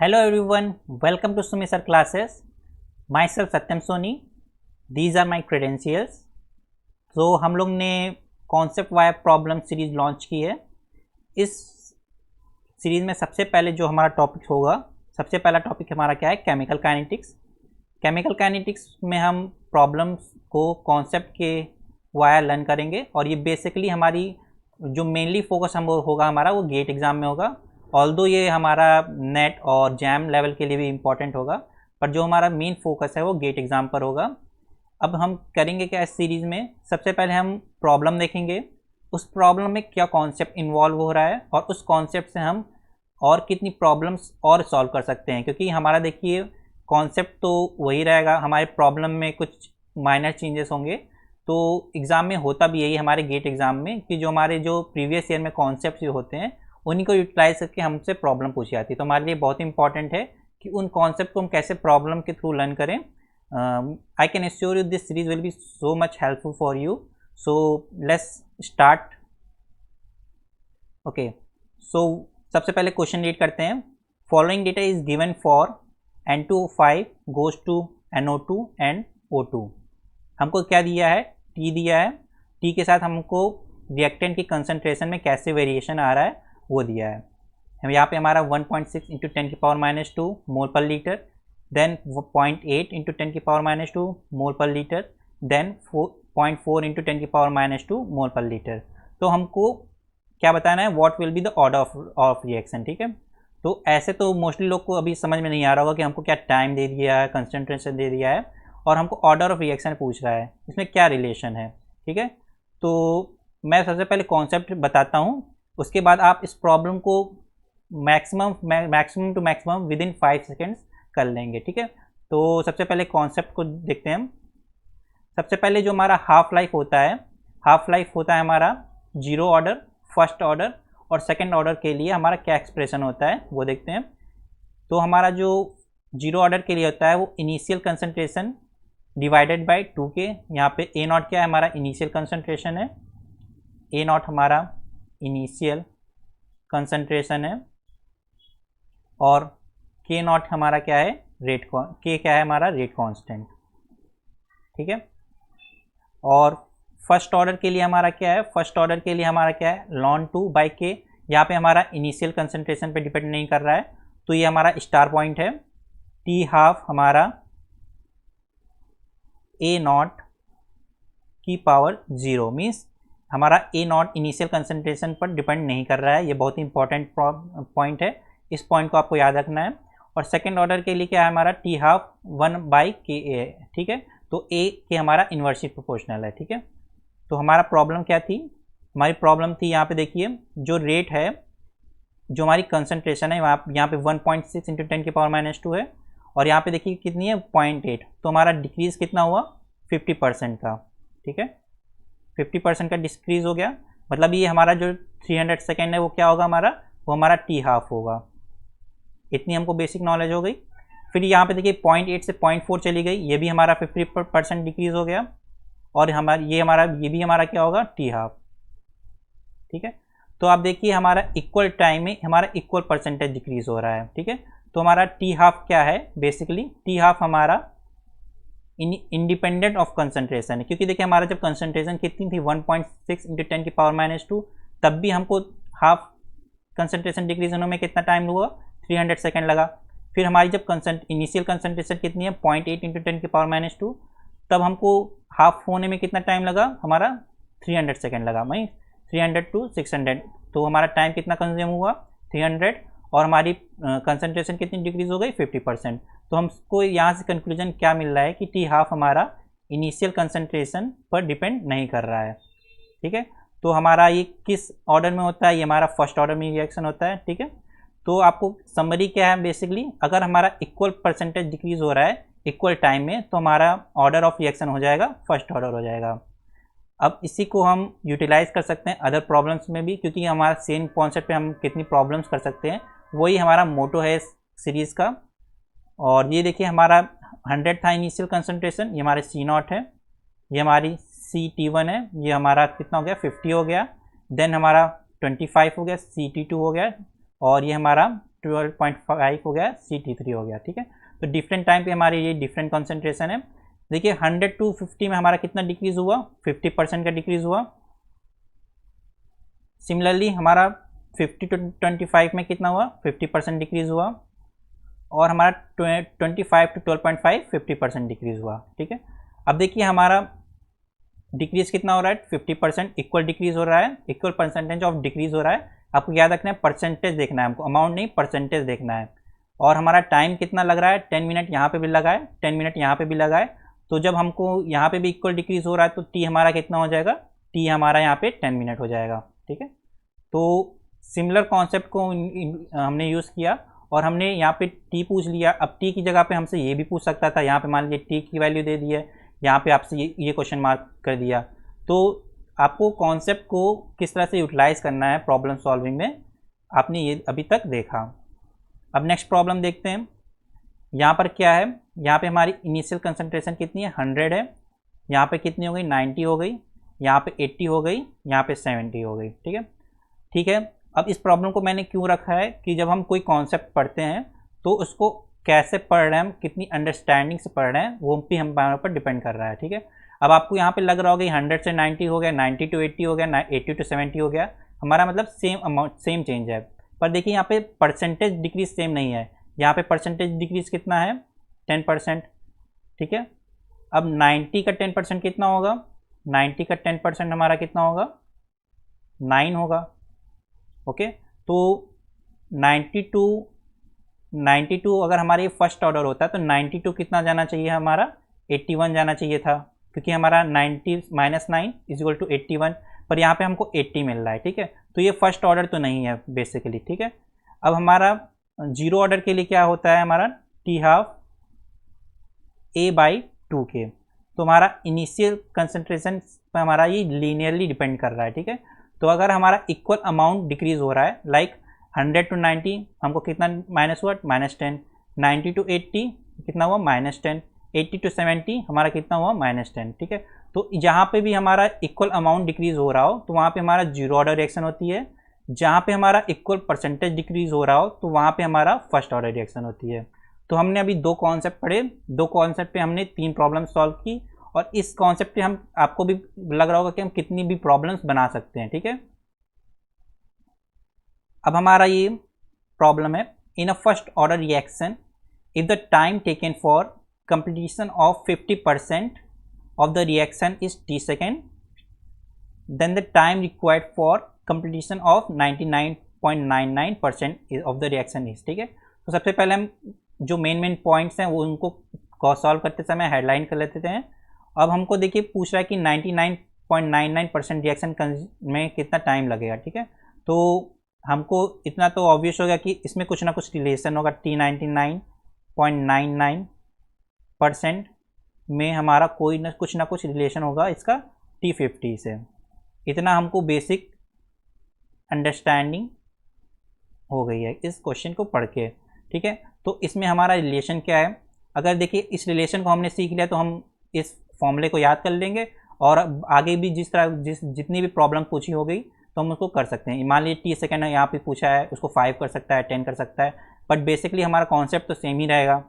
Hello everyone, welcome to Sumi Sir classes. Myself Satyam Soni. These are my credentials. तो हम लोग ने concept wire problem series launch की है। इस सीरीज में सबसे पहले जो हमारा टॉपिक होगा, सबसे पहला टॉपिक हमारा क्या है, केमिकल काइनेटिक्स। केमिकल काइनेटिक्स में हम प्रॉब्लम्स को कॉन्सेप्ट के वायर लर्न करेंगे और ये बेसिकली हमारी जो मेनली फोकस हम होगा हमारा वो गेट एग्ज़ाम में होगा। ऑल्दो ये हमारा नेट और जैम लेवल के लिए भी इम्पॉर्टेंट होगा, पर जो हमारा मेन फोकस है वो गेट एग्ज़ाम पर होगा। अब हम करेंगे क्या इस सीरीज़ में, सबसे पहले हम प्रॉब्लम देखेंगे, उस प्रॉब्लम में क्या कॉन्सेप्ट इन्वॉल्व हो रहा है और उस कॉन्सेप्ट से हम और कितनी प्रॉब्लम्स और सॉल्व कर सकते हैं। क्योंकि हमारा देखिए कॉन्सेप्ट तो वही रहेगा, हमारे प्रॉब्लम में कुछ माइनर चेंजेस होंगे। तो एग्ज़ाम में होता भी यही हमारे गेट एग्ज़ाम में कि जो हमारे जो प्रीवियस ईयर में कॉन्सेप्ट होते हैं उन्हीं को यूटिलाइज करके हमसे प्रॉब्लम पूछी जाती है। तो हमारे लिए बहुत इंपॉर्टेंट है कि उन कॉन्सेप्ट को हम कैसे प्रॉब्लम के थ्रू लर्न करें। I can assure you this series will be so much helpful for you. So let's start. Okay. So सबसे पहले क्वेश्चन रीड करते हैं। Following data is given for N2O5 goes to NO2 and O2. हमको क्या दिया है, T दिया है। T के साथ हमको रिएक्टेंट की कंसनट्रेशन में कैसे वेरिएशन आ रहा है वो दिया है। यहाँ पे हमारा 1.6 इंटू 10⁻² मोल पर लीटर, देन 0.8 इंटू 10⁻² मोल पर लीटर, देन 0.4 इंटू 10⁻² मोल पर लीटर। तो हमको क्या बताना है, what will be the order of reaction. ठीक है, तो ऐसे तो मोस्टली लोग को अभी समझ में नहीं आ रहा होगा कि हमको क्या टाइम दे दिया है, कंसनट्रेशन दे दिया है और हमको ऑर्डर ऑफ रिएक्शन पूछ रहा है, इसमें क्या रिलेशन है। ठीक है, तो मैं सबसे पहले कॉन्सेप्ट बताता हूँ, उसके बाद आप इस प्रॉब्लम को maximum to maximum within 5 seconds कर लेंगे। ठीक है, तो सबसे पहले कॉन्सेप्ट को देखते हैं हम। सबसे पहले जो हमारा हाफ लाइफ होता है, हाफ लाइफ होता है हमारा 0 ऑर्डर, फर्स्ट ऑर्डर और सेकंड ऑर्डर के लिए हमारा क्या एक्सप्रेशन होता है वो देखते हैं। तो हमारा जो 0 ऑर्डर के लिए होता है वो initial concentration divided by 2K। यहाँ पे A0 क्या है, हमारा इनिशियल कंसनट्रेशन है, A0 हमारा इनिशियल कंसनट्रेशन है और K0 हमारा क्या है, रेट K क्या है हमारा, रेट कांस्टेंट। ठीक है, और फर्स्ट ऑर्डर के लिए हमारा क्या है, फर्स्ट ऑर्डर के लिए हमारा क्या है, ln 2/K। यहाँ पे हमारा इनिशियल कंसनट्रेशन पे डिपेंड नहीं कर रहा है, तो ये हमारा स्टार पॉइंट है। T हाफ हमारा A0 की पावर 0 मीन्स हमारा A0 इनिशियल कंसनट्रेशन पर डिपेंड नहीं कर रहा है। ये बहुत ही इंपॉर्टेंट पॉइंट है, इस पॉइंट को आपको याद रखना है। और सेकंड ऑर्डर के लिए क्या है हमारा, T हाफ 1/Ka है। ठीक है, तो A के हमारा इन्वर्सली प्रोपोर्शनल है। ठीक है, तो हमारा प्रॉब्लम क्या थी, हमारी प्रॉब्लम थी यहाँ पे देखिए जो रेट है, जो हमारी कंसनट्रेशन है यहाँ पे 1.6 इंटू 10⁻² है और यहाँ पे देखिए कितनी है, 0.8। तो हमारा डिक्रीज़ कितना हुआ, 50% का। ठीक है, 50% का डिक्रीज़ हो गया, मतलब ये हमारा जो 300 सेकेंड है वो क्या होगा हमारा, वो हमारा T हाफ होगा। इतनी हमको बेसिक नॉलेज हो गई। फिर यहाँ पे देखिए 0.8 से 0.4 चली गई, ये भी हमारा 50% डिक्रीज़ हो गया और ये भी हमारा क्या होगा, T हाफ। ठीक है, तो आप देखिए हमारा इक्वल टाइम में हमारा इक्वल परसेंटेज डिक्रीज़ हो रहा है। ठीक है, तो हमारा T हाफ क्या है, बेसिकली T हाफ हमारा इंडिपेंडेंट ऑफ कंसनट्रेशन है। क्योंकि देखिए हमारा जब कंसनट्रेशन कितनी थी 1.6 इंटू 10⁻², तब भी हमको हाफ कंसनट्रेशन डिक्रीज होने में कितना टाइम हुआ, 300 सेकेंड लगा। फिर हमारी जब इनिशियल कंसनट्रेशन कितनी है 0.8 इंटू 10⁻², तब हमको हाफ होने में कितना टाइम लगा, हमारा 300 सेकेंड लगा, वहीं 300 to 600। तो हमारा टाइम कितना कंज्यूम हुआ, 300, और हमारी कंसनट्रेशन कितनी डिक्रीज हो गई, 50%। तो हमको यहाँ से कंक्लूजन क्या मिल रहा है कि T हाफ हमारा इनिशियल कंसनट्रेशन पर डिपेंड नहीं कर रहा है। ठीक है, तो हमारा ये किस ऑर्डर में होता है, ये हमारा फर्स्ट ऑर्डर में रिएक्शन होता है। ठीक है, तो आपको समरी क्या है, बेसिकली अगर हमारा इक्वल परसेंटेज डिक्रीज हो रहा है इक्वल टाइम में, तो हमारा ऑर्डर ऑफ रिएक्शन हो जाएगा, फर्स्ट ऑर्डर हो जाएगा। अब इसी को हम यूटिलाइज कर सकते हैं अदर प्रॉब्लम्स में भी, क्योंकि हमारा सेम कॉन्सेप्ट पे हम कितनी प्रॉब्लम्स कर सकते हैं, वही हमारा मोटो है इस सीरीज़ का। और ये देखिए हमारा 100 था इनिशियल कंसनट्रेशन, ये हमारे C0 है, ये हमारी CT1 है, ये हमारा कितना हो गया, 50 हो गया। देन हमारा 25 हो गया, CT2 हो गया, और ये हमारा 12.5 हो गया, C-T3 हो गया, ठीक है। तो डिफरेंट टाइम पे हमारे ये डिफरेंट कॉन्सेंट्रेशन है। देखिए 100 to 50 में हमारा कितना डिक्रीज हुआ, 50% का डिक्रीज हुआ। सिमिलरली हमारा 50 to 25 में कितना हुआ, 50% डिक्रीज हुआ। और हमारा 25 to 12.5 50% डिक्रीज हुआ, ठीक है। अब देखिए हमारा डिक्रीज कितना हो रहा है, 50% इक्वल डिक्रीज हो रहा है, इक्वल परसेंटेज ऑफ डिक्रीज हो रहा है। आपको याद रखना है परसेंटेज देखना है, हमको अमाउंट नहीं परसेंटेज देखना है। और हमारा टाइम कितना लग रहा है, 10 मिनट यहाँ पे भी लगा है, 10 मिनट यहाँ पे भी लगा है। तो जब हमको यहाँ पे भी इक्वल डिक्रीज हो रहा है तो टी हमारा कितना हो जाएगा, टी हमारा यहाँ पे 10 मिनट हो जाएगा, ठीक है। तो सिमिलर कॉन्सेप्ट को हमने यूज़ किया और हमने यहाँ पे टी पूछ लिया। अब टी की जगह पे हमसे ये भी पूछ सकता था, यहाँ पे मान लीजिए टी की वैल्यू दे दी है, यहाँ पे आपसे ये क्वेश्चन मार्क कर दिया। तो आपको कॉन्सेप्ट को किस तरह से यूटिलाइज़ करना है प्रॉब्लम सॉल्विंग में, आपने ये अभी तक देखा। अब नेक्स्ट प्रॉब्लम देखते हैं। यहाँ पर क्या है, यहाँ पे हमारी इनिशियल कंसंट्रेशन कितनी है, 100 है। यहाँ पे कितनी हो गई, 90 हो गई। यहाँ पे 80 हो गई, यहाँ पे 70 हो गई, ठीक है। ठीक है, अब इस प्रॉब्लम को मैंने क्यों रखा है कि जब हम कोई कॉन्सेप्ट पढ़ते हैं तो उसको कैसे पढ़ रहे हैं, हम कितनी अंडरस्टैंडिंग से पढ़ रहे हैं, वो भी हमारे ऊपर डिपेंड कर रहा है, ठीक है। अब आपको यहाँ पे लग रहा होगा 100 से 90 हो गया, 90 to 80 हो गया, 80 to 70 हो गया, हमारा मतलब सेम अमाउंट सेम चेंज है। पर देखिए यहाँ पे परसेंटेज डिक्रीज सेम नहीं है। यहाँ पे परसेंटेज डिक्रीज कितना है, 10%, ठीक है। अब 90 का 10% कितना होगा, 90 का 10% हमारा कितना होगा, 9 होगा, ओके। तो 92 अगर हमारा ये फर्स्ट ऑर्डर होता तो 92 कितना जाना चाहिए, हमारा 81 जाना चाहिए था, क्योंकि हमारा 90 - 9 = 81, पर यहाँ पे हमको 80 मिल रहा है, ठीक है। तो ये फर्स्ट ऑर्डर तो नहीं है बेसिकली, ठीक है। अब हमारा जीरो ऑर्डर के लिए क्या होता है, हमारा T½ A/2K। तो हमारा इनिशियल कंसंट्रेशन पर हमारा ये लीनियरली डिपेंड कर रहा है, ठीक है। तो अगर हमारा इक्वल अमाउंट डिक्रीज हो रहा है, लाइक 100 to 90 हमको कितना माइनस हुआ, -10, 90 to 80 कितना हुआ, -10, 80 to 70 हमारा कितना हुआ, -10, ठीक है। तो जहाँ पे भी हमारा इक्वल अमाउंट डिक्रीज हो रहा हो तो वहाँ पे हमारा जीरो ऑर्डर रिएक्शन होती है। जहाँ पे हमारा इक्वल परसेंटेज डिक्रीज हो रहा हो तो वहाँ पे हमारा फर्स्ट ऑर्डर रिएक्शन होती है। तो हमने अभी 2 कॉन्सेप्ट पढ़े, 2 कॉन्सेप्ट पे हमने 3 प्रॉब्लम सॉल्व की, और इस कॉन्सेप्ट पे हम आपको भी लग रहा होगा कि हम कितनी भी प्रॉब्लम्स बना सकते हैं, ठीक है। अब हमारा ये प्रॉब्लम है, in a first order reaction if the time taken for completion of 50% of the reaction is t second, then the time required for completion of 99.99% of the reaction is, ठीक है। तो सबसे पहले हम जो मेन पॉइंट्स हैं वो उनको सॉल्व करते समय हेडलाइन कर लेते हैं। अब हमको देखिए पूछ रहा है कि 99.99% रिएक्शन में कितना टाइम लगेगा, ठीक है। तो हमको इतना तो ऑब्वियस होगा कि इसमें कुछ ना कुछ रिलेशन होगा, T99.99% में हमारा कोई ना कुछ रिलेशन होगा इसका T50 से। इतना हमको बेसिक अंडरस्टैंडिंग हो गई है इस क्वेश्चन को पढ़ के, ठीक है। तो इसमें हमारा रिलेशन क्या है, अगर देखिए इस रिलेशन को हमने सीख लिया तो हम इस फॉर्मूले को याद कर लेंगे, और आगे भी जितनी भी प्रॉब्लम पूछी हो गई तो हम उसको कर सकते हैं। मान लीजिए T सेकेंड यहाँ पे पूछा है, उसको 5 कर सकता है, 10 कर सकता है, बट बेसिकली हमारा कॉन्सेप्ट तो सेम ही रहेगा,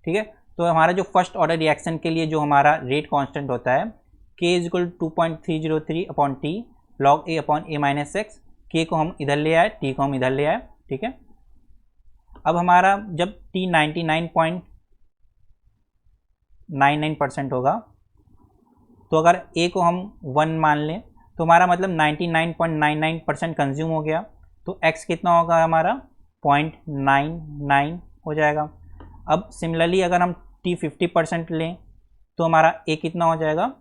ठीक है। तो हमारा जो फर्स्ट ऑर्डर रिएक्शन के लिए जो हमारा रेट कांस्टेंट होता है K = 2.303/T log A/A-x, K को हम इधर ले आए, T को हम इधर ले आए, ठीक है। अब हमारा जब T 99.99% होगा तो अगर A को हम 1 मान लें तो हमारा मतलब 99.99% कंज्यूम हो गया, तो X कितना होगा हमारा 0.99 हो जाएगा। अब सिमिलरली अगर हम T 50% लें तो हमारा A कितना हो जाएगा,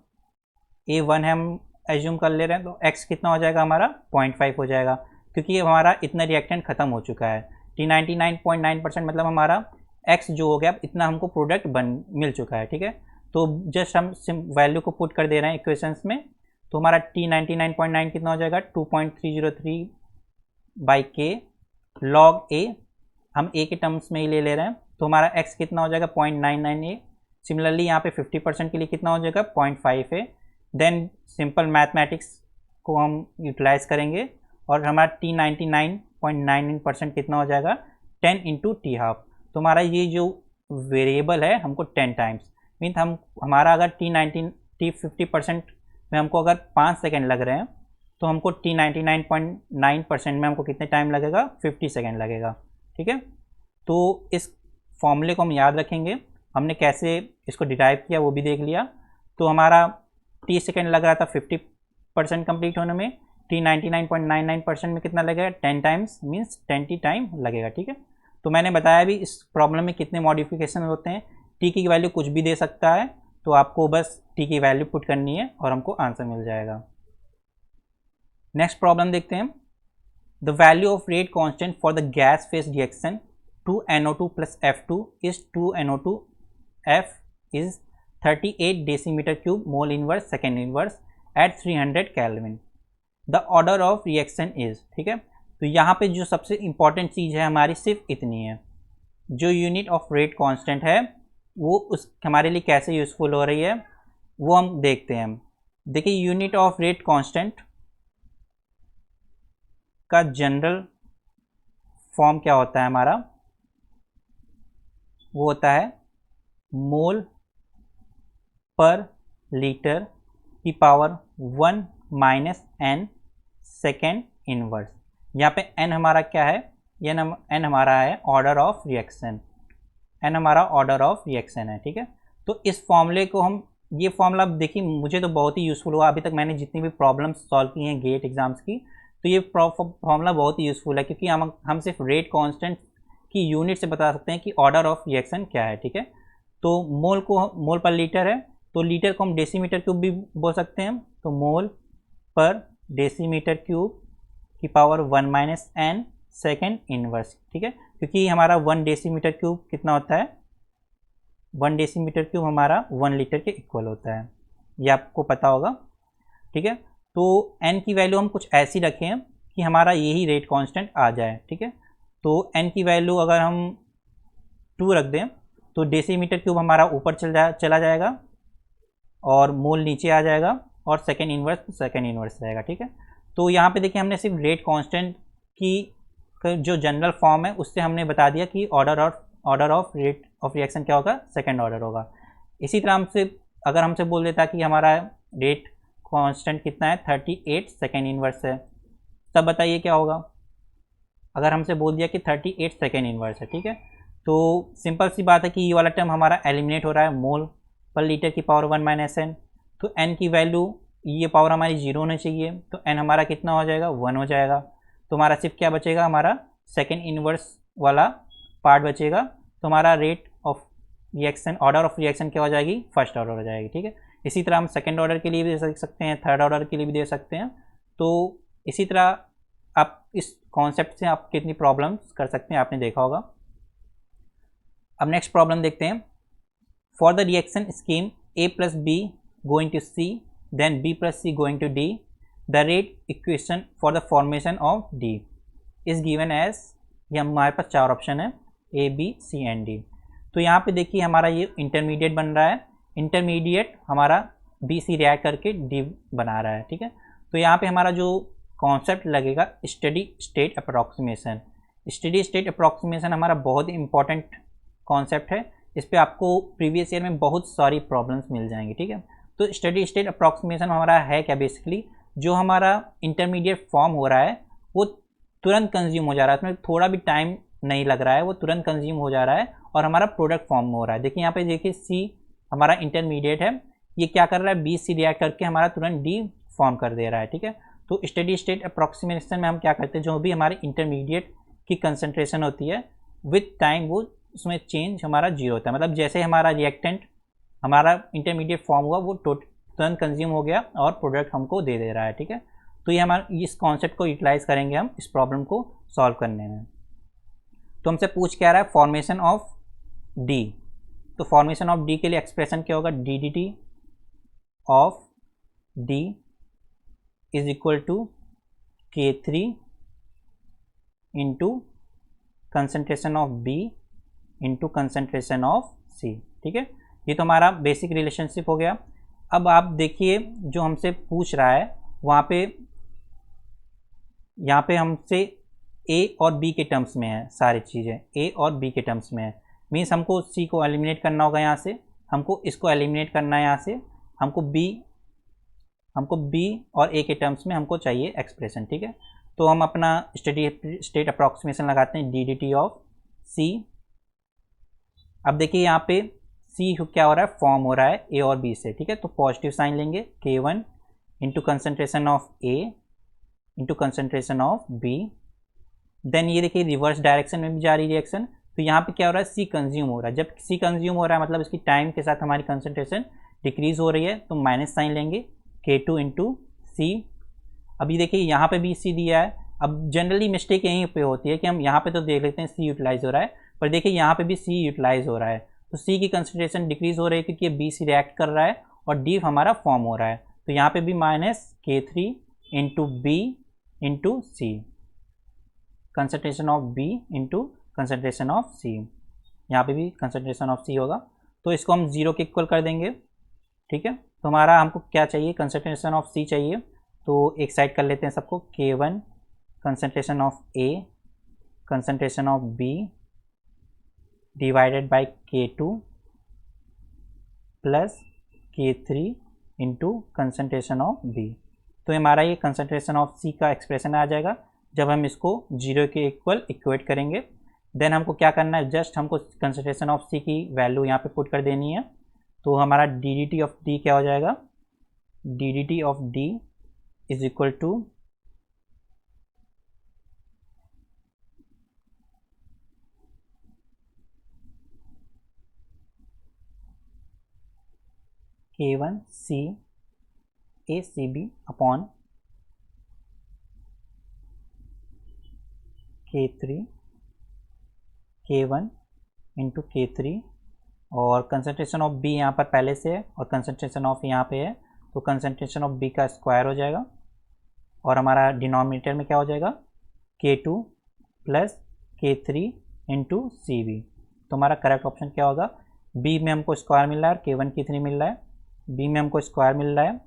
A 1 हम एज्यूम कर ले रहे हैं, तो X कितना हो जाएगा हमारा 0.5 हो जाएगा, क्योंकि हमारा इतना रिएक्टेंट ख़त्म हो चुका है। T 99.9% मतलब हमारा X जो हो गया इतना हमको प्रोडक्ट मिल चुका है, ठीक है। तो जस्ट हम वैल्यू को पुट कर दे रहे हैं इक्वेशंस में, तो हमारा T 99.9 कितना हो जाएगा 2.303/K log A, हम A के टर्म्स में ही ले रहे हैं, तो हमारा X कितना हो जाएगा 0.99A। सिमिलरली यहाँ पे 50% के लिए कितना हो जाएगा 0.5A। देन सिंपल मैथमेटिक्स को हम यूटिलाइज करेंगे और हमारा T 99 99.99% कितना हो जाएगा 10 इंटू टी हाफ। तो हमारा ये जो वेरिएबल है हमको 10 टाइम्स मीन्स हमारा अगर T50% में हमको अगर 5 सेकेंड लग रहे हैं तो हमको T99.9% में हमको कितने टाइम लगेगा 50 सेकेंड लगेगा। ठीक है, तो इस फॉर्मूले को हम याद रखेंगे। हमने कैसे इसको डिराइव किया वो भी देख लिया। तो हमारा T सेकेंड लग रहा था 50% कंप्लीट होने में, T99.99% में कितना लगेगा 10 टाइम्स मीन्स 10 टाइम लगेगा। ठीक है, तो मैंने बताया भी इस प्रॉब्लम में कितने मॉडिफिकेशन होते हैं। T की वैल्यू कुछ भी दे सकता है, तो आपको बस T की वैल्यू पुट करनी है और हमको आंसर मिल जाएगा। नेक्स्ट प्रॉब्लम देखते हैं। The value of rate constant for the gas phase reaction 2NO2 plus F2 is 2NO2 F is 38 decimetre cube mole inverse second inverse at 300 kelvin. The order of reaction is. ठीक है, तो यहाँ पे जो सबसे important चीज़ है हमारी सिर्फ इतनी है, जो यूनिट ऑफ रेट कांस्टेंट है वो उस हमारे लिए कैसे यूज़फुल हो रही है वो हम देखते हैं। देखिए, यूनिट ऑफ रेट कांस्टेंट का जनरल फॉर्म क्या होता है हमारा, वो होता है मोल पर लीटर की power 1 minus n second inverse. यहाँ पे n हमारा क्या है, ये n हमारा है ऑर्डर ऑफ रिएक्शन, n हमारा ऑर्डर ऑफ रिएक्शन है। ठीक है, तो इस फॉर्मूले को हम, ये फॉर्मूला देखिए मुझे तो बहुत ही यूज़फुल हुआ। अभी तक मैंने जितनी भी प्रॉब्लम्स सॉल्व की हैं गेट एग्जाम्स की, तो ये फॉर्मूला बहुत ही यूज़फुल है, क्योंकि हम सिर्फ रेट कांस्टेंट की यूनिट से बता सकते हैं कि ऑर्डर ऑफ रिएक्शन क्या है। ठीक है, तो मोल पर लीटर है, तो लीटर को हम डेसीमीटर क्यूब भी बोल सकते हैं, तो मोल पर डेसीमीटर क्यूब की power 1 minus n second inverse. ठीक है, क्योंकि हमारा 1 डेसीमीटर क्यूब कितना होता है, 1 डेसीमीटर क्यूब हमारा 1 लीटर के इक्वल होता है, ये आपको पता होगा। ठीक है, तो n की वैल्यू हम कुछ ऐसी रखें कि हमारा यही रेट कांस्टेंट आ जाए। ठीक है, तो n की वैल्यू अगर हम 2 रख दें तो डेसीमीटर क्यूब हमारा ऊपर चला जाएगा और मोल नीचे आ जाएगा और सेकेंड इन्वर्स रहेगा। ठीक है, तो यहाँ पे देखिए हमने सिर्फ रेट कांस्टेंट की जो जनरल फॉर्म है उससे हमने बता दिया कि order of rate of reaction क्या होगा, सेकेंड ऑर्डर होगा। इसी तरह अगर हमसे बोल देता कि हमारा रेट कांस्टेंट कितना है 38 सेकेंड इन्वर्स है, तब बताइए क्या होगा। अगर हमसे बोल दिया कि 38 सेकेंड इन्वर्स है, ठीक है, तो सिंपल सी बात है कि ये वाला टर्म हमारा एलिमिनेट हो रहा है, मोल पर लीटर की पावर 1 माइनस n, तो n की वैल्यू, ये पावर हमारी 0 होनी चाहिए, तो n हमारा कितना हो जाएगा 1 हो जाएगा। तो हमारा सिर्फ क्या बचेगा, हमारा सेकेंड इन्वर्स वाला पार्ट बचेगा, तो हमारा rate of reaction, order of reaction क्या हो जाएगी, फर्स्ट ऑर्डर हो जाएगी। ठीक है, इसी तरह हम सेकेंड ऑर्डर के लिए भी दे सकते हैं, थर्ड ऑर्डर के लिए भी दे सकते हैं। तो इसी तरह आप इस कॉन्सेप्ट से आप कितनी प्रॉब्लम्स कर सकते हैं आपने देखा होगा। अब नेक्स्ट प्रॉब्लम देखते हैं। For the reaction scheme A plus B going to C then B plus C going to D, the rate equation for the formation of D is given as, ये हमारे पास 4 ऑप्शन है A B C and D। तो यहाँ पे देखिए हमारा ये इंटरमीडिएट बन रहा है, इंटरमीडिएट हमारा B C रिएक्ट करके D बना रहा है। ठीक है, तो यहाँ पे हमारा जो कॉन्सेप्ट लगेगा steady state approximation. Steady state approximation हमारा बहुत ही इंपॉर्टेंट कॉन्सेप्ट है, इस पर आपको प्रीवियस ईयर में बहुत सारी प्रॉब्लम्स मिल जाएंगी। ठीक है, तो स्टेडी स्टेट अप्रॉक्सीमेशन हमारा है क्या, बेसिकली जो हमारा इंटरमीडिएट फॉर्म हो रहा है वो तुरंत कंज्यूम हो जा रहा है, उसमें थोड़ा भी टाइम नहीं लग रहा है, वो तुरंत कंज्यूम हो जा रहा है और हमारा प्रोडक्ट फॉर्म हो रहा है। देखिए यहाँ पे देखिए C हमारा इंटरमीडिएट है, ये क्या कर रहा है, B C रिएक्ट करके हमारा तुरंत D फॉर्म कर दे रहा है। ठीक है, तो स्टेडी स्टेट अप्रॉक्सीमेशन में हम क्या करते हैं, जो भी हमारे इंटरमीडिएट की कंसंट्रेशन होती है विथ टाइम वो उसमें चेंज हमारा 0 होता है, मतलब जैसे हमारा रिएक्टेंट हमारा इंटरमीडिएट फॉर्म हुआ वो तुरंत कंज्यूम हो गया और प्रोडक्ट हमको दे दे रहा है। ठीक है, तो ये हमारा इस कॉन्सेप्ट को यूटिलाइज करेंगे हम इस प्रॉब्लम को सॉल्व करने में। तो हमसे पूछ क्या रहा है, फॉर्मेशन ऑफ D, तो फॉर्मेशन ऑफ D के लिए एक्सप्रेशन क्या होगा, ddt of D is equal to K3 into concentration of B into concentration of C। ठीक है, ये तो हमारा बेसिक रिलेशनशिप हो गया। अब आप देखिए जो हमसे पूछ रहा है वहाँ पे, यहाँ पे हमसे ए और बी के टर्म्स में है, सारी चीज़ें ए और बी के टर्म्स में है। मीन्स हमको सी को एलिमिनेट करना होगा यहाँ से, हमको इसको एलिमिनेट करना है यहाँ से, हमको बी और ए के टर्म्स में हमको चाहिए एक्सप्रेशन, ठीक है। तो हम अपना स्टेडी स्टेट अप्रॉक्सीमेशन लगाते हैं डी डी टी ऑफ सी। अब देखिए यहाँ पे सी क्या हो रहा है, फॉर्म हो रहा है ए और बी से, ठीक है। तो पॉजिटिव साइन लेंगे K1 into concentration of A into concentration of B. Then ये देखिए रिवर्स डायरेक्शन में भी जा रही रिएक्शन, तो यहाँ पे क्या हो रहा है, सी कंज्यूम हो रहा है। जब सी कंज्यूम हो रहा है मतलब इसकी टाइम के साथ हमारी कंसनट्रेशन डिक्रीज हो रही है, तो माइनस साइन लेंगे K2 इंटू सी। अभी देखिए यहाँ पे भी सी दिया है। अब जनरली मिस्टेक यहीं पे होती है कि हम यहाँ पे तो देख लेते हैं सी यूटिलाइज हो रहा है, पर देखिए यहाँ पे भी सी यूटिलाइज हो रहा है, तो सी की कंसनट्रेशन डिक्रीज हो रही है क्योंकि बी सी रिएक्ट कर रहा है और डी हमारा फॉर्म हो रहा है। तो यहाँ पे भी minus K3 into B into C, concentration of B into concentration of C. यहाँ पे भी कंसनट्रेशन ऑफ सी होगा, तो इसको हम 0 के इक्वल कर देंगे, ठीक है। तो हमारा हमको क्या चाहिए, कंसनट्रेशन ऑफ सी चाहिए, तो एक साइड कर लेते हैं सबको। K1 concentration of A concentration of B divided by K2 plus K3 into concentration of B. तो हमारा ये कंसनट्रेशन ऑफ सी का एक्सप्रेशन आ जाएगा जब हम इसको 0 के इक्वल इक्वेट करेंगे। देन हमको क्या करना है, जस्ट हमको कंसनट्रेशन ऑफ सी की वैल्यू यहाँ पे पुट कर देनी है। तो हमारा d d t of D क्या हो जाएगा, d d t of D is equal to K1 C A C B upon K3 K1 into K3, और कंसनट्रेशन ऑफ बी यहाँ पर पहले से है और कंसनट्रेशन ऑफ यहाँ पे है, तो कंसनट्रेशन ऑफ बी का स्क्वायर हो जाएगा और हमारा डिनोमिनेटर में क्या हो जाएगा, K2 plus K3 into C B. तो हमारा करेक्ट ऑप्शन क्या होगा, बी में हमको स्क्वायर मिल रहा है और K1 K3 मिल रहा है, बी में हमको स्क्वायर मिल रहा है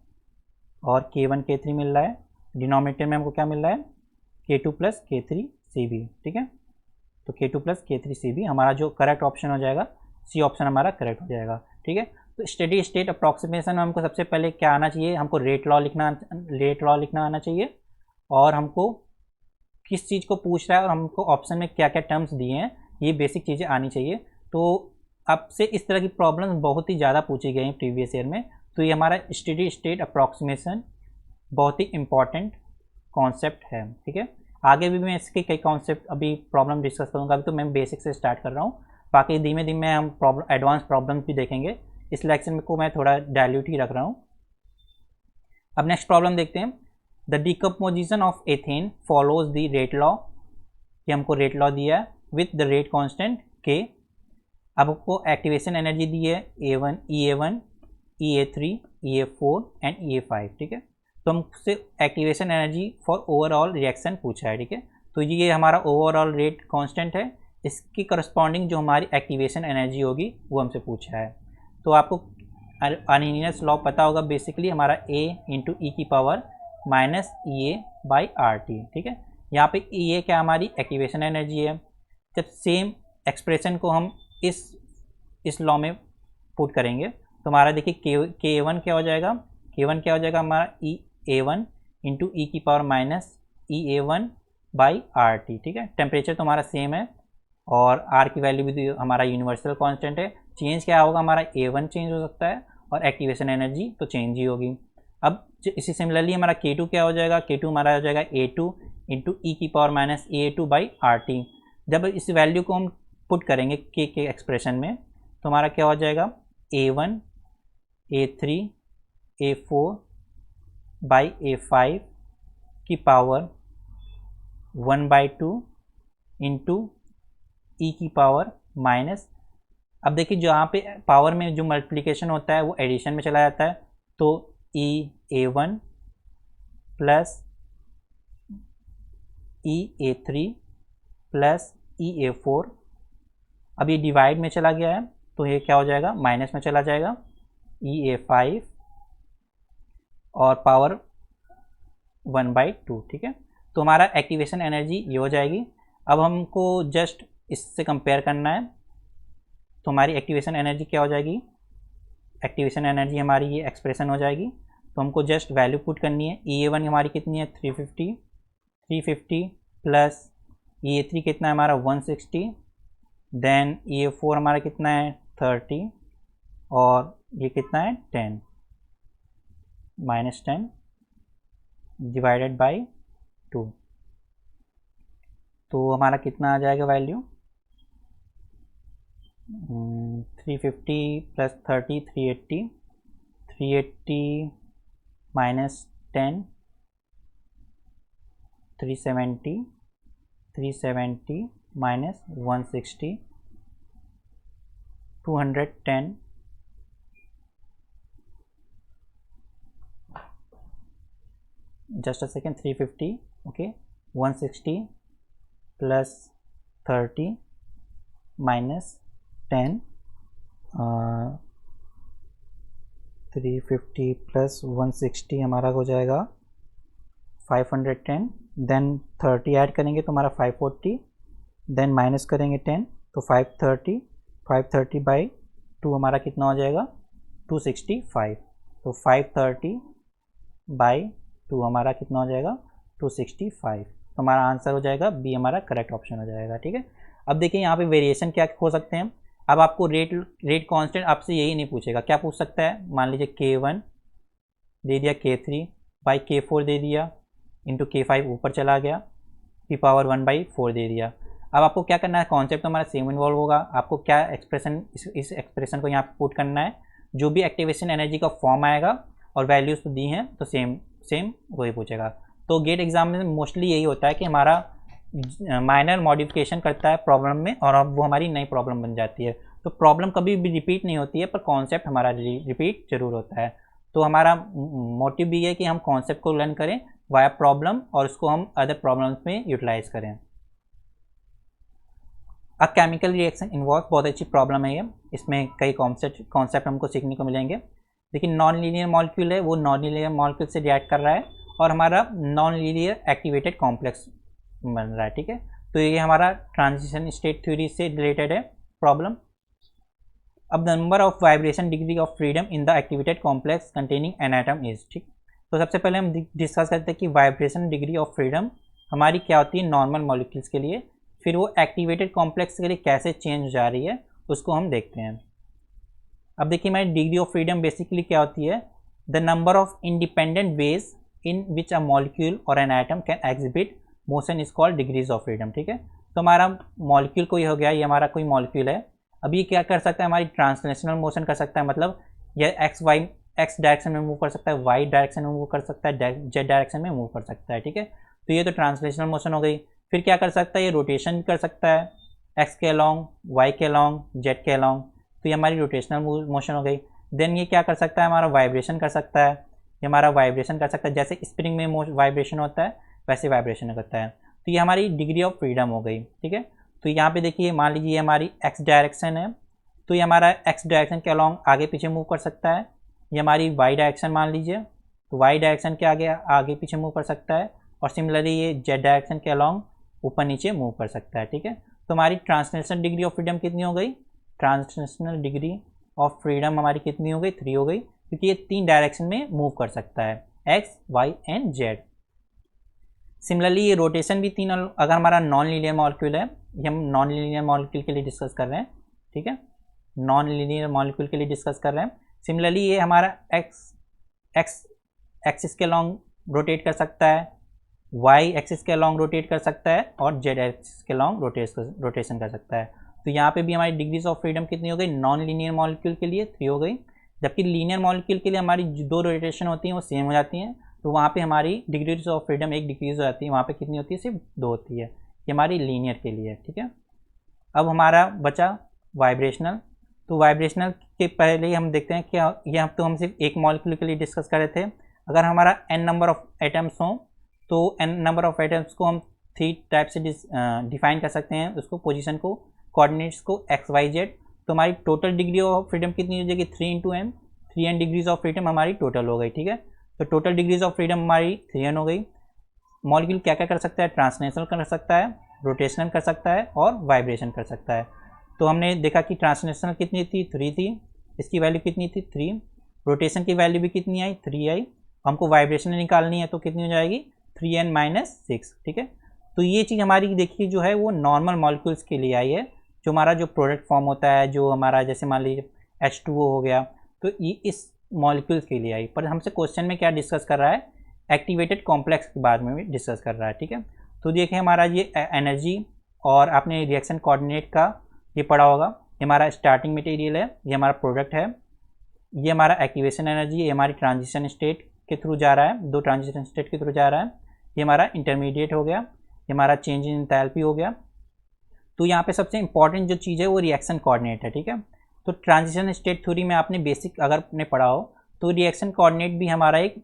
और K1 K3 मिल रहा है, डिनोमिनेटर में हमको क्या मिल रहा है, K2 plus K3 C B, ठीक है। तो K2 plus K3 C B हमारा जो करेक्ट ऑप्शन हो जाएगा, सी ऑप्शन हमारा करेक्ट हो जाएगा, ठीक है। तो स्टेडी स्टेट अप्रॉक्सीमेशन में हमको सबसे पहले क्या आना चाहिए, हमको रेट लॉ लिखना आना चाहिए, और हमको किस चीज़ को पूछ रहा है और हमको ऑप्शन में क्या क्या टर्म्स दिए हैं, ये बेसिक चीज़ें आनी चाहिए। तो आपसे इस तरह की प्रॉब्लम बहुत ही ज़्यादा पूछी गई हैं प्रीवियस ईयर में, तो ये हमारा स्टेडी स्टेट अप्रॉक्सीमेशन बहुत ही इम्पॉर्टेंट कॉन्सेप्ट है, ठीक है। आगे भी मैं इसके कई कॉन्सेप्ट अभी प्रॉब्लम डिस्कस करूँगा, अभी तो मैं बेसिक से स्टार्ट कर रहा हूँ, बाकी धीमे धीमे हम एडवांस प्रॉब्लम्स भी देखेंगे। इस लेक्चर को मैं थोड़ा डायल्यूट ही रख रहा हूँ। अब नेक्स्ट प्रॉब्लम देखते हैं। The decomposition of ethane follows the rate law, कि हमको रेट लॉ दिया है विथ द रेट कांस्टेंट के। अब आपको एक्टिवेशन एनर्जी दी है A1 EA1 EA3 EA4 and EA5, ठीक है। तो हमसे activation energy for overall reaction पूछा है, ठीक है। तो ये हमारा ओवरऑल रेट कांस्टेंट है, इसकी करस्पॉन्डिंग जो हमारी एक्टिवेशन एनर्जी होगी वो हमसे पूछा है। तो आपको अर्नहीनियस लॉ पता होगा, बेसिकली हमारा A इंटू ई की power minus EA by RT, ठीक है। यहाँ पे EA क्या हमारी एक्टिवेशन एनर्जी है। जब सेम एक्सप्रेशन को हम इस लॉ में पुट करेंगे तो हमारा देखिए K1 क्या हो जाएगा, K1 क्या हो जाएगा हमारा EA1 इंटू ई की power minus EA1 by RT, ठीक है। टेम्परेचर तो हमारा सेम है और R की वैल्यू भी हमारा यूनिवर्सल कांस्टेंट है। चेंज क्या होगा, हमारा A1 चेंज हो सकता है और एक्टिवेशन एनर्जी तो चेंज ही होगी। अब इसी सिमिलरली हमारा K2 क्या हो जाएगा, K2 हमारा हो जाएगा A2 इंटू ई की power minus EA2 by RT। जब इस वैल्यू को हम पुट करेंगे के एक्सप्रेशन में तो हमारा क्या हो जाएगा, A1 A3 A4 by A5 की पावर 1/2 इंटू ई की पावर माइनस। अब देखिए जो यहाँ पे पावर में जो मल्टीप्लिकेशन होता है वो एडिशन में चला जाता है, तो EA1 plus EA3 plus EA4, अब ये डिवाइड में चला गया है तो ये क्या हो जाएगा, माइनस में चला जाएगा, EA5 और पावर 1/2, ठीक है। तो हमारा एक्टिवेशन एनर्जी ये हो जाएगी। अब हमको जस्ट इससे कंपेयर करना है, तो हमारी एक्टिवेशन एनर्जी क्या हो जाएगी, एक्टिवेशन एनर्जी हमारी ये एक्सप्रेशन हो जाएगी। तो हमको जस्ट वैल्यू पुट करनी है। EA1 हमारी कितनी है 350 प्लस EA3 कितना है हमारा 160, देन EA4 हमारा कितना है 30 और ये कितना है 10 -10 डिवाइडेड बाई 2। तो हमारा कितना आ जाएगा value 350 plus 30 380 minus 10 370 minus 160 210 just a second 350 okay 160 plus 30 minus 10 350 plus 160 हमारा हो जाएगा 510, देन 30 ऐड करेंगे तो हमारा 540, देन माइनस करेंगे 10 तो 530 बाई 2 हमारा कितना हो जाएगा 265। तो 530 बाई 2 हमारा कितना हो जाएगा 265। तो हमारा आंसर हो जाएगा बी, हमारा करेक्ट ऑप्शन हो जाएगा। ठीक है, अब देखिए यहाँ पे वेरिएशन क्या हो सकते हैं। अब आपको रेट कांस्टेंट आपसे यही नहीं पूछेगा, क्या पूछ सकता है, मान लीजिए K1 दे दिया, K3 बाई K4 दे दिया, इंटू K5 ऊपर चला गया, P⁴ दे दिया। अब आपको क्या करना है, कॉन्सेप्ट हमारा सेम इन्वॉल्व होगा। आपको क्या एक्सप्रेशन, इस एक्सप्रेशन को यहाँ पे पुट करना है, जो भी एक्टिवेशन एनर्जी का फॉर्म आएगा और वैल्यूज तो दी हैं तो सेम वही पूछेगा। तो गेट एग्जाम में मोस्टली यही होता है कि हमारा माइनर मॉडिफिकेशन करता है प्रॉब्लम में और अब वो हमारी नई प्रॉब्लम बन जाती है। तो प्रॉब्लम कभी भी रिपीट नहीं होती है, पर कॉन्सेप्ट हमारा रिपीट जरूर होता है। तो हमारा मोटिव भी है कि हम कॉन्सेप्ट को लर्न करें वाया प्रॉब्लम और उसको हम अदर प्रॉब्लम्स में यूटिलाइज करें। अ केमिकल रिएक्शन इन्वॉल्व, बहुत अच्छी प्रॉब्लम है ये, इसमें कई कॉन्सेप्ट हमको सीखने को मिलेंगे। लेकिन नॉन लीनियर मॉलिक्यूल है, वो नॉन लीनियर मॉलिक्यूल से रिएक्ट कर रहा है और हमारा नॉन लीनियर एक्टिवेटेड कॉम्प्लेक्स बन रहा है। ठीक है, तो ये हमारा ट्रांजिशन स्टेट थ्योरी से रिलेटेड है प्रॉब्लम। अब number of vibration degree of freedom in the activated complex containing an atom is. ठीक, तो सबसे पहले हम डिस्कस करते हैं कि वाइब्रेशन डिग्री ऑफ फ्रीडम हमारी क्या होती है नॉर्मल मॉलिक्यूल्स के लिए, फिर वो एक्टिवेटेड कॉम्प्लेक्स के लिए कैसे चेंज हो जा रही है उसको हम देखते हैं। अब देखिए हमारी डिग्री ऑफ फ्रीडम बेसिकली क्या होती है, the number of independent ways in which a molecule और an atom can exhibit motion is called degrees of freedom. ठीक है, तो हमारा मॉलिक्यूल कोई हो गया, ये हमारा कोई मॉलिक्यूल है, अब ये क्या कर सकता है, हमारी ट्रांसलेशनल मोशन कर सकता है, मतलब यह एक्स डायरेक्शन में मूव कर सकता है, वाई डायरेक्शन में मूव कर सकता है, जेड डायरेक्शन में मूव कर सकता है। ठीक है, तो ये तो ट्रांसलेशनल मोशन हो गई। फिर क्या कर सकता है, ये रोटेशन भी कर सकता है, एक्स के अलॉन्ग, वाई के अलॉन्ग, जेड के अलॉन्ग, तो ये हमारी रोटेशनल मोशन हो गई। देन ये क्या कर सकता है, हमारा वाइब्रेशन कर सकता है, ये हमारा वाइब्रेशन कर सकता है, जैसे स्प्रिंग में वाइब्रेशन होता है वैसे वाइब्रेशन करता है। तो ये हमारी डिग्री ऑफ फ्रीडम हो गई। ठीक है, तो यहाँ पे देखिए मान लीजिए ये हमारी एक्स डायरेक्शन है, तो ये हमारा एक्स डायरेक्शन के अलॉन्ग आगे पीछे मूव कर सकता है। ये हमारी वाई डायरेक्शन मान लीजिए, तो वाई डायरेक्शन के आगे पीछे मूव कर सकता है, और सिमिलरली ये जेड डायरेक्शन के अलॉन्ग ऊपर नीचे मूव कर सकता है। ठीक है, तो हमारी ट्रांसलेशनल डिग्री ऑफ फ्रीडम कितनी हो गई, ट्रांसलेशनल डिग्री ऑफ फ्रीडम हमारी कितनी हो गई 3 हो गई, क्योंकि ये 3 डायरेक्शन में मूव कर सकता है, x, y and z. Similarly ये रोटेशन भी 3, अगर हमारा नॉन लीनियर मॉलिक्यूल है, ये हम नॉन लीनियर मॉलिक्यूल के लिए डिस्कस कर रहे हैं। ठीक है, नॉन लीनियर मॉलिक्यूल के लिए डिस्कस कर रहे हैं। सिमिलरली ये हमारा एक्स एक्सिस के लॉन्ग रोटेट कर सकता है, वाई एक्सिस के लॉन्ग रोटेट कर सकता है, और जेड एक्सिस के लॉन्ग रोटेशन कर सकता है। तो यहाँ पे भी हमारी डिग्रीज ऑफ फ्रीडम कितनी हो गई, नॉन लीनियर मॉलिक्यूल के लिए 3 हो गई, जबकि लीनियर मॉलिक्यूल के लिए हमारी 2 रोटेशन होती हैं वो सेम हो जाती हैं, तो वहाँ पे हमारी डिग्रीज ऑफ फ्रीडम 1 डिक्रीज हो जाती है, वहाँ पे कितनी होती है, सिर्फ 2 होती है। ये हमारी लीनियर के लिए। ठीक है, अब हमारा बचा वाइब्रेशनल। तो वाइब्रेशनल के पहले ही हम देखते हैं कि यह तो हम सिर्फ एक मॉलिक्यूल के लिए डिस्कस कर रहे थे। अगर हमारा n नंबर ऑफ एटम्स हों तो n नंबर ऑफ एटम्स को हम 3 टाइप से डिफाइन कर सकते हैं, उसको पोजीशन को, कोऑर्डिनेट्स को, एक्स वाई जेड। तो हमारी टोटल डिग्री ऑफ फ्रीडम कितनी हो जाएगी 3 × n, 3n degrees of freedom हमारी टोटल हो गई। ठीक है, तो टोटल डिग्रीज ऑफ फ्रीडम हमारी 3n हो गई। मॉलिक्यूल क्या क्या कर सकता है, ट्रांसलेशनल कर सकता है, रोटेशनल कर सकता है और वाइब्रेशन कर सकता है। तो हमने देखा कि ट्रांसलेशनल कितनी थी, 3 थी, इसकी वैल्यू कितनी थी, 3, रोटेशन की वैल्यू भी कितनी आई, 3 आई, हमको वाइब्रेशन निकालनी है तो कितनी हो जाएगी, 3n-6, ठीक है। तो ये चीज़ हमारी देखिए जो है वो नॉर्मल मॉलिक्यूल्स के लिए आई है, जो हमारा जो प्रोडक्ट फॉर्म होता है, जो हमारा जैसे मान लीजिए H2O हो गया, तो ये इस मॉलिक्यूल्स के लिए आई। पर हमसे क्वेश्चन में क्या डिस्कस कर रहा है, एक्टिवेटेड कॉम्प्लेक्स के बारे में भी डिस्कस कर रहा है, ठीक है। तो देखिए हमारा ये एनर्जी, और आपने रिएक्शन कोऑर्डिनेट का ये पढ़ा होगा, ये हमारा स्टार्टिंग मटेरियल है, ये हमारा प्रोडक्ट है, ये हमारा एक्टिवेशन एनर्जी, ये हमारी ट्रांजिशन स्टेट के थ्रू जा रहा है, 2 ट्रांजिशन स्टेट के थ्रू जा रहा है, ये हमारा इंटरमीडिएट हो गया, ये हमारा चेंज इन एंथैल्पी हो गया। तो यहाँ पे सबसे इंपॉर्टेंट जो चीज़ है वो रिएक्शन कोऑर्डिनेट है, ठीक है। तो ट्रांजिशन स्टेट थ्योरी में आपने बेसिक अगर आपने पढ़ा हो तो रिएक्शन कोऑर्डिनेट भी हमारा एक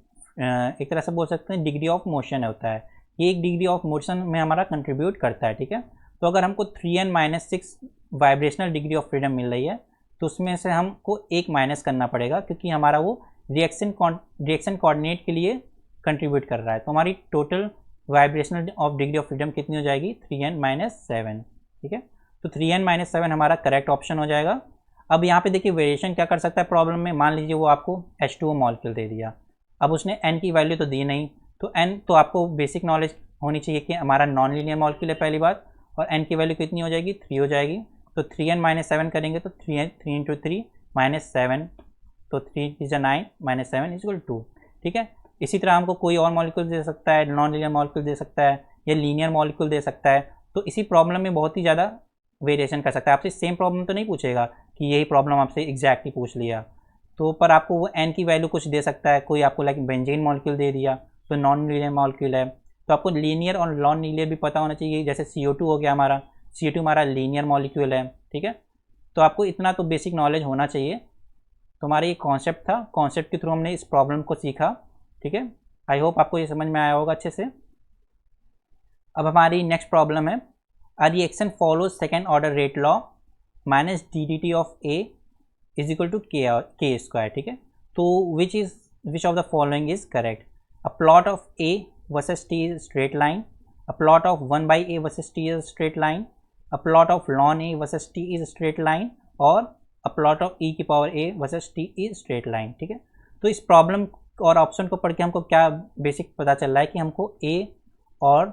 तरह से बोल सकते हैं डिग्री ऑफ मोशन होता है, ये एक डिग्री ऑफ मोशन में हमारा कंट्रीब्यूट करता है, ठीक है। तो अगर हमको 3n-6 vibrational degree of freedom मिल रही है तो उसमें से हमको एक माइनस करना पड़ेगा, क्योंकि हमारा वो रिएक्शन कोऑर्डिनेट के लिए कंट्रीब्यूट कर रहा है। तो हमारी total vibrational of degree of freedom कितनी हो जाएगी, 3n-7, ठीक है। तो 3n-7 हमारा करेक्ट ऑप्शन हो जाएगा। अब यहाँ पे देखिए वेरिएशन क्या कर सकता है प्रॉब्लम में, मान लीजिए वो आपको H2O मॉलिक्यूल दे दिया, अब उसने n की वैल्यू तो दी नहीं, तो n तो आपको बेसिक नॉलेज होनी चाहिए कि हमारा नॉन लीनियर मॉलिक्यूल है पहली बात, और n की वैल्यू कितनी हो जाएगी, 3 हो जाएगी। तो 3n-7 करेंगे तो 3 × 3 -7, तो 3 × 9 -7 = 2, ठीक है। इसी तरह हमको कोई और मॉलिक्यूल दे सकता है, नॉन लीनियर मॉलिक्यूल दे सकता है या लीनियर मॉलिक्यूल दे सकता है। तो इसी प्रॉब्लम में बहुत ही ज़्यादा वेरिएशन कर सकता है, आपसे सेम प्रॉब्लम तो नहीं पूछेगा कि यही प्रॉब्लम आपसे एग्जैक्टली पूछ लिया, तो पर आपको वो n की वैल्यू कुछ दे सकता है, कोई आपको लाइक बेंजीन मॉलिक्यूल दे दिया तो नॉन लीनियर मॉलिक्यूल है। तो आपको लीनियर और नॉन लीनियर भी पता होना चाहिए, जैसे CO2 हो गया हमारा, CO2 हमारा लीनियर मॉलिक्यूल है, ठीक है। तो आपको इतना तो बेसिक नॉलेज होना चाहिए। तो हमारा ये कॉन्सेप्ट था, कॉन्सेप्ट के थ्रू हमने इस प्रॉब्लम को सीखा, ठीक है। आई होप आपको ये समझ में आया होगा अच्छे से। अब हमारी नेक्स्ट प्रॉब्लम है, a reaction follows second order rate law -ddt of A = k², ठीक है। तो which of the following is correct, a plot of A versus T is straight line, a plot of 1/A versus T is straight line, a plot of ln A versus T is straight line, और a plot of e⁴A versus T is straight line, ठीक है। तो इस problem और option को पढ़ के हमको क्या बेसिक पता चल रहा है कि हमको A और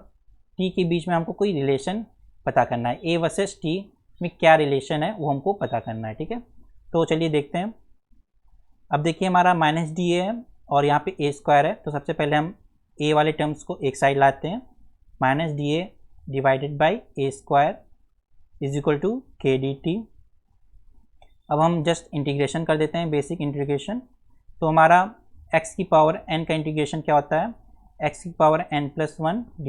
T के बीच में हमको कोई रिलेशन पता करना है, A वर्सेस T में क्या रिलेशन है वो हमको पता करना है, ठीक है। तो चलिए देखते हैं। अब देखिए हमारा -dA है और यहाँ पे A² है, तो सबसे पहले हम A वाले टर्म्स को एक साइड लाते हैं, -dA / A² = kdt। अब हम जस्ट इंटीग्रेशन कर देते हैं, बेसिक इंटीग्रेशन। तो हमारा x⁴n का इंटीग्रेशन क्या होता है, x⁴n+1 /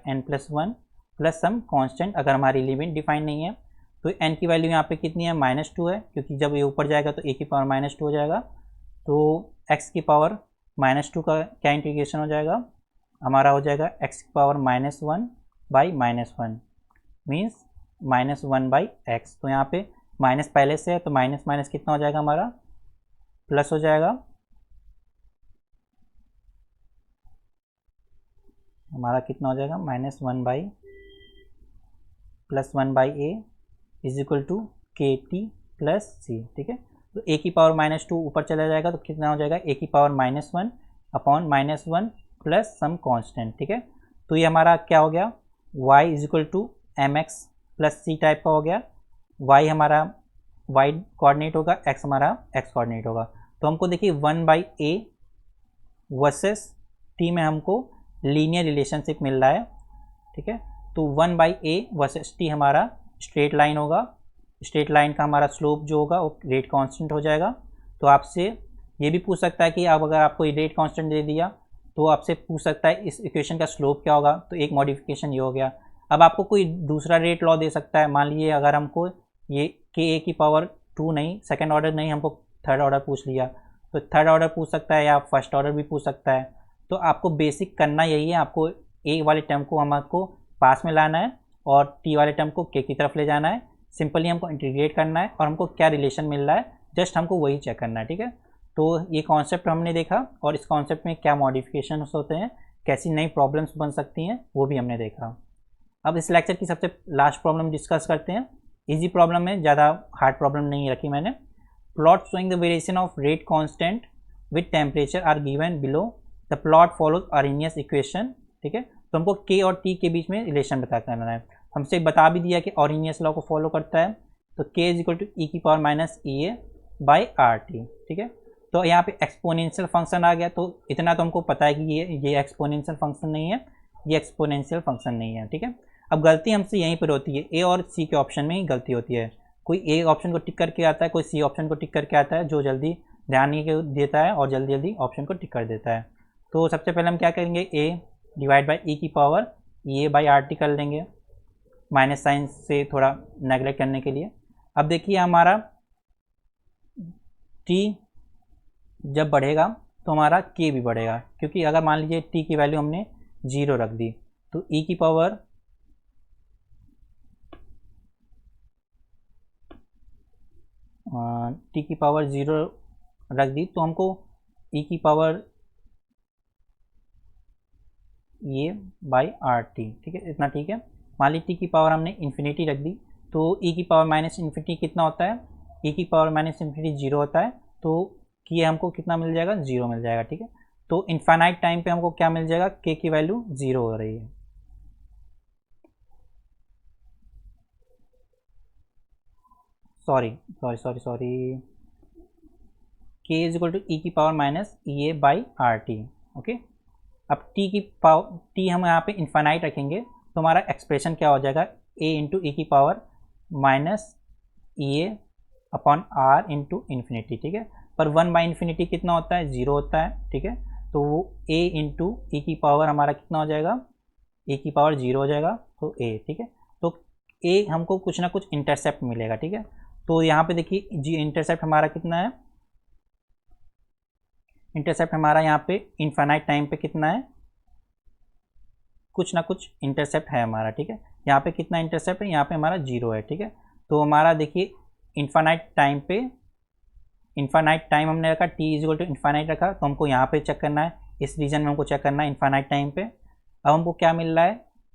n+1 plus some constant, अगर हमारी लिमिट डिफाइन नहीं है तो n की वैल्यू यहाँ पे कितनी है, -2 है, क्योंकि जब ये ऊपर जाएगा तो a⁻² हो जाएगा। तो x⁻² का क्या इंटीग्रेशन हो जाएगा, हमारा हो जाएगा x⁻−1 / -1 मीन्स -1/x। तो यहाँ पे माइनस पहले से है तो माइनस माइनस कितना हो जाएगा हमारा, प्लस हो जाएगा, हमारा कितना हो जाएगा, -1/+1/a = kt + c, ठीक है। तो a⁻² ऊपर चला जाएगा तो कितना हो जाएगा, a⁻−1 upon -1 plus some constant, ठीक है। तो ये हमारा क्या हो गया, y = mx + c टाइप का हो गया, y हमारा y कोऑर्डिनेट होगा, x हमारा x कोऑर्डिनेट होगा। तो हमको देखिए 1/a वर्सेस t में हमको लीनियर रिलेशनशिप मिल रहा है, ठीक है। तो 1/a वर्सेस t हमारा स्ट्रेट लाइन होगा, स्ट्रेट लाइन का हमारा स्लोप जो होगा वो रेट कांस्टेंट हो जाएगा। तो आपसे ये भी पूछ सकता है कि अब अगर आपको रेट कांस्टेंट दे दिया तो आपसे पूछ सकता है इस इक्वेशन का स्लोप क्या होगा, तो एक मॉडिफिकेशन ये हो गया। अब आपको कोई दूसरा रेट लॉ दे सकता है, मान लीजिए अगर हमको ये ka⁴ नहीं, सेकेंड ऑर्डर नहीं, हमको थर्ड ऑर्डर पूछ लिया, तो थर्ड ऑर्डर पूछ सकता है या फर्स्ट ऑर्डर भी पूछ सकता है। तो आपको बेसिक करना यही है, आपको a वाले टर्म को हमको पास में लाना है और t वाले टर्म को k की तरफ ले जाना है, सिंपली हमको इंटीग्रेट करना है और हमको क्या रिलेशन मिल रहा है जस्ट हमको वही चेक करना है, ठीक है। तो ये कॉन्सेप्ट हमने देखा और इस कॉन्सेप्ट में क्या मॉडिफिकेशन होते हैं कैसी नई प्रॉब्लम्स बन सकती हैं वो भी हमने देखा। अब इस लेक्चर की सबसे लास्ट प्रॉब्लम डिस्कस करते हैं। इजी प्रॉब्लम है, ज़्यादा हार्ड प्रॉब्लम नहीं रखी मैंने। Plot showing the variation of rate constant with temperature are given below, the plot follows Arrhenius equation. ठीक है, तो हमको के और टी के बीच में रिलेशन बता करना है। हमसे बता भी दिया कि अरेनियस लॉ को फॉलो करता है, तो के इज इक्वल टू ई की power minus E A by R T. ठीक है, तो यहाँ पे एक्सपोनेंशियल फंक्शन आ गया, तो इतना तो हमको पता है कि ये एक्सपोनेंशियल फंक्शन नहीं है, ये एक्सपोनेंशियल फंक्शन नहीं है। ठीक है, अब गलती हमसे यहीं पर होती है, ए और सी के ऑप्शन में ही गलती होती है। कोई ए ऑप्शन को टिक करके आता है, कोई सी ऑप्शन को टिक करके आता है, जो जल्दी ध्यान नहीं देता है और जल्दी जल्दी ऑप्शन को टिक कर देता है। तो सबसे पहले हम क्या करेंगे, ए डिवाइड बाई ई की power E A by R T कर लेंगे, माइनस साइन से थोड़ा नेगलेक्ट करने के लिए। अब देखिए हमारा टी जब बढ़ेगा तो हमारा के भी बढ़ेगा, क्योंकि अगर मान लीजिए टी की वैल्यू हमने 0 रख दी, तो ई की पावर टी की पावर 0 रख दी, तो हमको ई की पावर ये बाई आर टी। ठीक है, इतना ठीक है। मान ली टी की पावर हमने इन्फिनिटी रख दी, तो ई की पावर माइनस इन्फिनिटी कितना होता है, ई की पावर माइनस इन्फिनिटी 0 होता है, तो ये हमको कितना मिल जाएगा, 0 मिल जाएगा। ठीक है, तो इनफाइनाइट टाइम पे हमको क्या मिल जाएगा, के की वैल्यू 0 हो रही है। सॉरी के इज इक्वल टू ई की power minus E A by R T. Okay, अब टी की पावर टी हम यहाँ पे इनफाइनाइट रखेंगे, तो हमारा एक्सप्रेशन क्या हो जाएगा, ए इंटू ई की power minus E a upon R into infinity. ठीक है, पर 1 बाई इन्फिनिटी कितना होता है, 0 होता है। ठीक है, तो वो ए इंटू ई की पावर हमारा कितना हो जाएगा, ए की पावर 0 हो जाएगा, तो ए। ठीक है, तो ए हमको कुछ ना कुछ इंटरसेप्ट मिलेगा। ठीक है, तो यहाँ पे देखिए जी इंटरसेप्ट हमारा कितना है, इंटरसेप्ट हमारा यहाँ पे इनफाइनाइट टाइम पे कितना है, कुछ ना कुछ इंटरसेप्ट है हमारा। ठीक है, यहाँ पे कितना इंटरसेप्ट है, यहाँ पे हमारा 0 है। ठीक है, तो हमारा देखिए इनफाइनाइट टाइम पे, इनफाइनाइट टाइम हमने रखा, t is equal to infinite रखा, तो हमको यहाँ पे चेक करना है, इस रीजन में हमको चेक करना है इनफाइनाइट टाइम पे। अब हमको क्या मिल रहा है,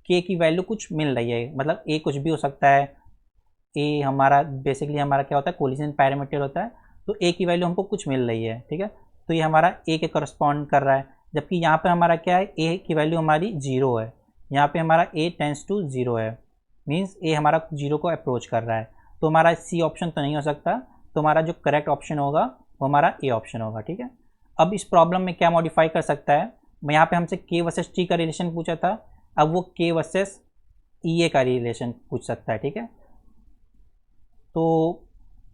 के की वैल्यू कुछ मिल रही है, मतलब ए कुछ भी हो सकता है। ए हमारा बेसिकली हमारा क्या होता है, कोलिजन पैरामीटर होता है, तो ए की वैल्यू हमको कुछ मिल रही है। ठीक है, तो ये हमारा ए के करस्पॉन्ड कर रहा है, जबकि यहाँ पे हमारा क्या है, ए की वैल्यू हमारी 0 है, यहाँ पे हमारा ए टेंस टू 0 है, मीन्स ए हमारा 0 को अप्रोच कर रहा है, तो हमारा सी ऑप्शन तो नहीं हो सकता, तो हमारा जो करेक्ट ऑप्शन होगा वो हमारा ए ऑप्शन होगा। ठीक है, अब इस प्रॉब्लम में क्या मॉडिफाई कर सकता है, यहाँ पे हमसे के वर्सेस टी का रिलेशन पूछा था, अब वो के वर्सेस ई ए का रिलेशन पूछ सकता है। ठीक है, तो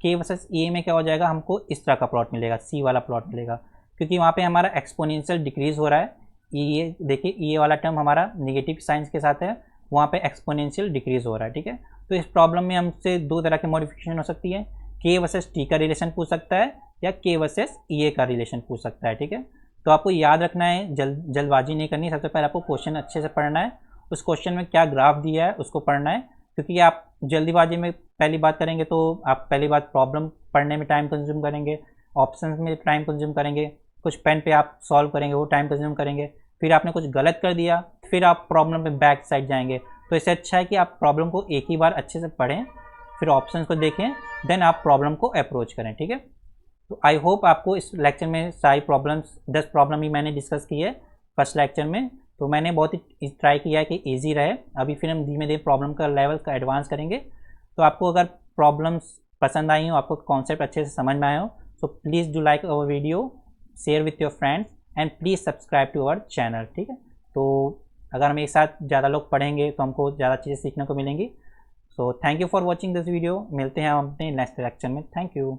के वर्सेस ई ए में क्या हो जाएगा, हमको इस तरह का प्लॉट मिलेगा, सी वाला प्लॉट मिलेगा, क्योंकि वहाँ पे हमारा एक्सपोनेंशियल डिक्रीज हो रहा है। ई ए देखिए, ई ए वाला टर्म हमारा नेगेटिव साइंस के साथ है, वहाँ पे एक्सपोनेंशियल डिक्रीज हो रहा है। ठीक है, तो इस प्रॉब्लम में हमसे दो तरह की मॉडिफिकेशन हो सकती है, के वर्सेस टी का रिलेशन पूछ सकता है या के वर्सेस ई ए का रिलेशन पूछ सकता है। ठीक है, तो आपको याद रखना है, जल्दबाजी नहीं करनी, सबसे पहले आपको क्वेश्चन अच्छे से पढ़ना है, उस क्वेश्चन में क्या ग्राफ दिया है उसको पढ़ना है, क्योंकि आप जल्दीबाजी में पहली बात करेंगे तो आप पहली बात प्रॉब्लम पढ़ने में टाइम कंज्यूम करेंगे, ऑप्शंस में टाइम कंज्यूम करेंगे, कुछ पेन पे आप सॉल्व करेंगे वो टाइम कंज्यूम करेंगे, फिर आपने कुछ गलत कर दिया, फिर आप प्रॉब्लम में बैक साइड जाएंगे। तो इससे अच्छा है कि आप प्रॉब्लम को एक ही बार अच्छे से पढ़ें, फिर ऑप्शंस को देखें, देन आप प्रॉब्लम को अप्रोच करें। ठीक है, तो आई होप आपको इस लेक्चर में सारी प्रॉब्लम्स 10 प्रॉब्लम ही मैंने डिस्कस की है फर्स्ट लेक्चर में, तो मैंने बहुत ही ट्राई किया है कि इजी रहे। अभी फिर हम धीमे धीरे प्रॉब्लम का लेवल का एडवांस करेंगे। तो आपको अगर प्रॉब्लम्स पसंद आई हो, आपको कॉन्सेप्ट अच्छे से समझ में आए हो, तो please do like our video, share with your friends and please subscribe to our channel. ठीक है, तो अगर हम एक साथ ज़्यादा लोग पढ़ेंगे तो हमको ज़्यादा चीज़ें सीखने को मिलेंगी। So thank you for watching this video, मिलते हैं हम अपने नेक्स्ट लेक्चर में। Thank you.